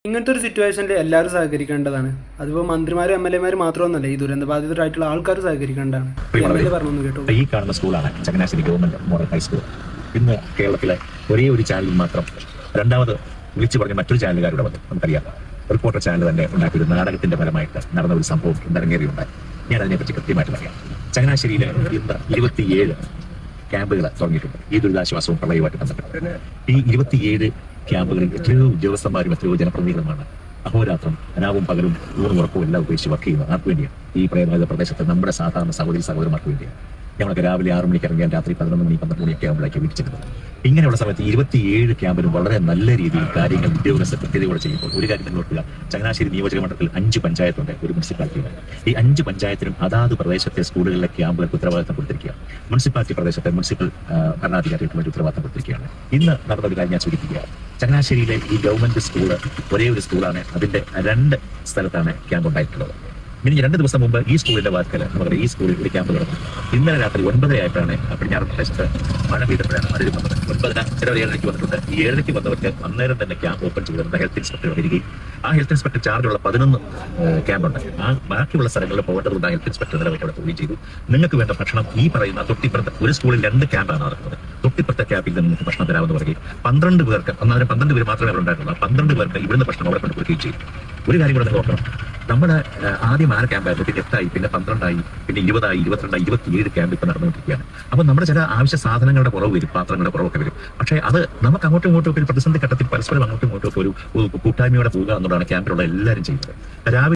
ഇങ്ങനത്തെ ഒരു സിറ്റുവേഷനിൽ എല്ലാവരും സഹകരിക്കേണ്ടതാണ്. അതിപ്പോൾ മന്ത്രിമാരും MLA മാരും മാത്രമൊന്നുമല്ല, ഈ ദുരന്തബാധിതരായിട്ടുള്ള ആൾക്കാർ സഹകരിക്കേണ്ടതാണ്. പറഞ്ഞു കേട്ടോ. ഈ കാണുന്ന സ്കൂളാണ് ചങ്ങനാശ്ശേരി ഗവൺമെന്റ് മോഡൽ ഹൈസ്കൂൾ. ഇന്ന് കേരളത്തിലെ ഒരേ ഒരു ചാനലിൽ മാത്രം രണ്ടാമത് വിളിച്ചു പറഞ്ഞ മറ്റൊരു ചാനലുകാരുടെ വന്നു. നമുക്കറിയാം, റിപ്പോർട്ടർ ചാനൽ തന്നെ ഉണ്ടാക്കിയൊരു നാടകത്തിന്റെ ഫലമായിട്ട് നടന്ന ഒരു സംഭവം ഇന്നരങ്ങേറിയുണ്ടായി. ഞാൻ അതിനെപ്പറ്റി കൃത്യമായിട്ട് പറയാം. ചങ്ങനാശ്ശേരിയിൽ ഇന്ന് 27 ക്യാമ്പുകൾ തുടങ്ങിയിട്ടുണ്ട് ഈ ദുരിതാശ്വാസവും പ്രളയവുമായിട്ട് ബന്ധപ്പെട്ട്. ഈ 27 ക്യാമ്പുകളിൽ എത്രയോ ഉദ്യോഗസ്ഥന്മാരും എത്രയോ ജനപ്രതിനിധികളുമാണ് അഹോരാത്രം അനാവും പകലും ഊണും ഉറപ്പും എല്ലാം ഉപയോഗിച്ച് വർക്ക് ചെയ്യുന്നത്. ആർക്ക് വേണ്ടിയാണ്? ഈ പ്രളയബാധിത പ്രദേശത്ത് നമ്മുടെ സാധാരണ സഹോദരന്മാർക്ക് വേണ്ടിയാണ്. ഞങ്ങൾക്ക് രാവിലെ 6 മണിക്ക് ഇറങ്ങിയാൽ രാത്രി 11 മണി 12 മണിയൊക്കെ ആകുമ്പോഴേക്ക് വീട്ടിച്ചെത്തുന്നത്. ഇങ്ങനെയുള്ള സമയത്ത് 27 ക്യാമ്പിലും വളരെ നല്ല രീതിയിൽ കാര്യങ്ങൾ ഉദ്യോഗസ്ഥ കൃത്യതയോടെ ചെയ്യുമ്പോൾ ഒരു കാര്യം നിങ്ങൾ ഓർക്കുക, ചങ്ങനാശ്ശേരി നിയോജക മണ്ഡലത്തിൽ 5 പഞ്ചായത്തുണ്ട്, ഒരു മുനിസിപ്പാലിറ്റിയുണ്ട്. ഈ 5 പഞ്ചായത്തിനും അതാത് പ്രദേശത്തെ സ്കൂളുകളിലെ ക്യാമ്പുകൾക്ക് ഉത്തരവാദിത്തം കൊടുത്തിരിക്കുകയാണ്. മുനിസിപ്പാലിറ്റി പ്രദേശത്തെ മുനിസിപ്പൽ ഭരണാധികാരികൾക്ക് വേണ്ടി ഉത്തരവാദിത്തം കൊടുത്തിരിക്കുകയാണ്. ഇന്ന് നടന്ന ഒരു കാര്യം ഞാൻ സൂചിപ്പിക്കുകയാണ്. ചങ്ങനാശ്ശേരിയിലെ ഈ ഗവൺമെന്റ് സ്കൂള് ഒരേ ഒരു സ്കൂളാണ്. അതിന്റെ 2 സ്ഥലത്താണ് ക്യാമ്പ് ഉണ്ടായിട്ടുള്ളത്. ഇനി 2 ദിവസം മുമ്പ് ഈ സ്കൂളിന്റെ വാക്കൽ നമ്മുടെ ഈ സ്കൂളിൽ ഒരു ക്യാമ്പ് നടന്നു. ഇന്നലെ രാത്രി 9:30 ആയിട്ടാണ് പടിഞ്ഞാറ് പ്രദേശത്ത് മഴ പെയ്തപ്പോഴാണ് പലരും വന്നത്. 9 ചിലർ 7:30 വന്നിട്ടുണ്ട്. ഈ 7:30 വന്നവർക്ക് അന്നേരം തന്നെ ക്യാമ്പ് ഓപ്പൺ ചെയ്തിരുന്ന ഹെൽത്ത് ഇൻസ്പെക്ടർ വരികയും ആ ഹെൽത്ത് ഇൻസ്പെക്ടർ ചാർജുള്ള 11 ക്യാമ്പുണ്ട്. ആ ബാക്കിയുള്ള സ്ഥലങ്ങളിൽ പോകേണ്ടതുകൊണ്ട് ആ ഹെൽത്ത് ഇൻസ്പെക്ടർ നിലവിൽ അവിടെ പോവുകയും ചെയ്തു. നിങ്ങൾക്ക് വേണ്ട ഭക്ഷണം ഈ പറയുന്ന തൊട്ടിപ്പുറത്ത് ഒരു സ്കൂളിൽ 2 ക്യാമ്പാണ് നടക്കുന്നത്. തൊട്ടിപ്പുറത്തെ ക്യാമ്പിൽ നിന്ന് നിങ്ങൾക്ക് ഭക്ഷണം തരാമെന്ന് പറയുകയും 12 പേർക്ക്, അന്നേരം 12 പേര് മാത്രമേ അവിടെ ഉണ്ടായിട്ടുള്ളൂ. 12 പേർക്ക് ഇവിടുന്ന് ഭക്ഷണം അവിടെ കൊണ്ട് കൊടുക്കുകയും ചെയ്തു. ഒരു കാര്യം കൂടെ നോക്കണം, നമ്മുടെ ആദ്യം 6 ക്യാമ്പായിരുന്നു, പിന്നെ 8 ആയി, പിന്നെ 12 ആയി, പിന്നെ 20 ആയി, 22 ആയി, 27 ക്യാമ്പ് ഇപ്പൊ നടന്നുകൊണ്ടിരിക്കുകയാണ്. അപ്പൊ നമ്മുടെ ചില ആവശ്യ സാധനങ്ങളുടെ കുറവ് വരും, പാത്രങ്ങളുടെ കുറവൊക്കെ വരും. പക്ഷേ അത് നമുക്ക് അങ്ങോട്ടും ഇങ്ങോട്ടും ഒക്കെ ഒരു പ്രതിസന്ധി ഘട്ടത്തിൽ പരസ്പരം അങ്ങോട്ടും ഇങ്ങോട്ടും ഒക്കെ ഒരു കൂട്ടായ്മയോടെ പോകുക എന്നുള്ളതാണ് ക്യാമ്പിലുള്ള എല്ലാവരും ചെയ്യുന്നത്. രാവിലെ